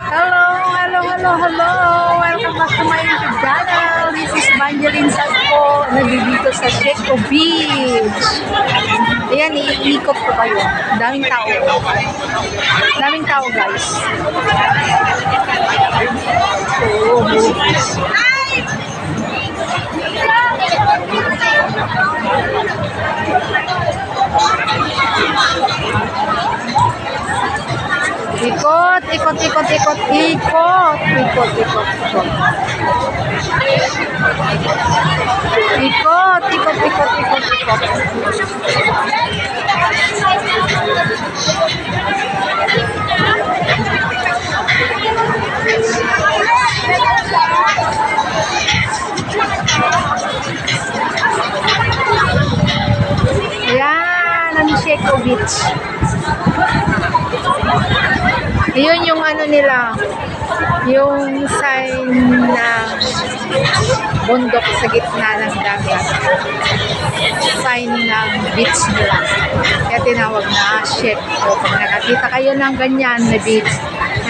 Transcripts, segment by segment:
Hello! Welcome back to my YouTube channel. This is Evangeline Sanpo. Nandito sa Sheco Beach. Ayan, iikot ko kayo. Daming tao. Daming tao, guys. Ikot. Ayan, ang Sheco Beach. Yun yung ano nila, yung sign ng bundok sa gitna ng dagat. Sign ng beach nila. Kaya tinawag na Sheco. Pag nakakita kayo ng ganyan na beach,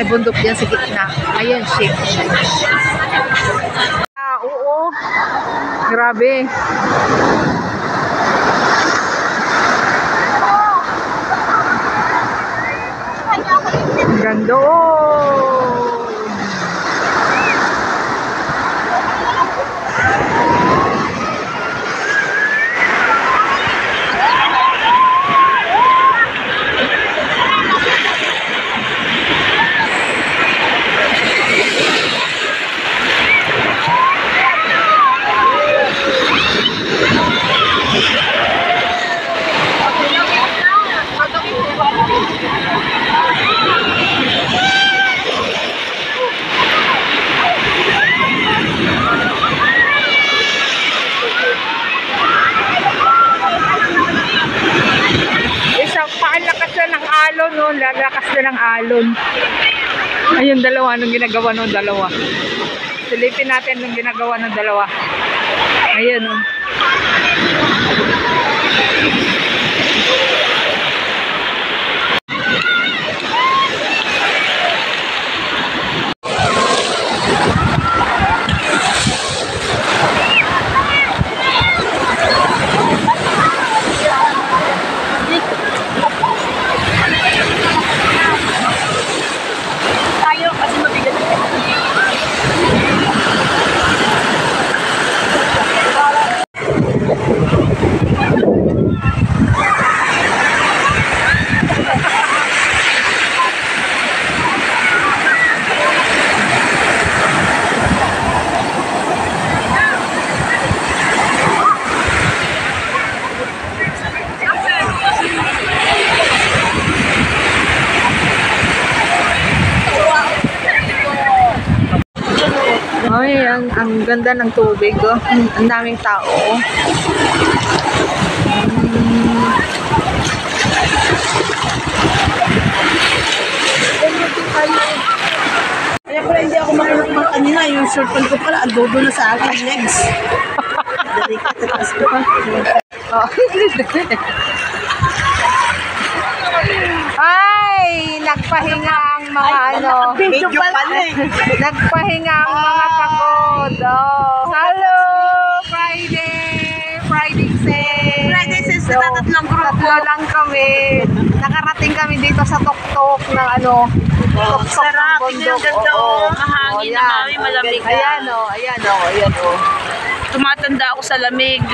may bundok dyan sa gitna. Ayun, Sheco. Oo. Grabe. Ganda. No, lalakas na ng alon. Ayun, dalawa nung ginagawa ng dalawa. Silipin natin nung ginagawa ng dalawa. Ayun, oh. Ay, ang ganda ng tubig, oh. Ang daming tao. Kaya pala hindi ako makinig kanina. Yung short ko pala, ang dodo na sa aking legs. Ay, nagpahinga ang mga nagpahinga ang mga pagod. Oh. Hello, Friday says tatlo lang kami. Nakarating kami dito sa tuktok ng tuktok ng bundok. Mahangin na mami, malamig. Ayan o. Tumatanda ako sa lamig.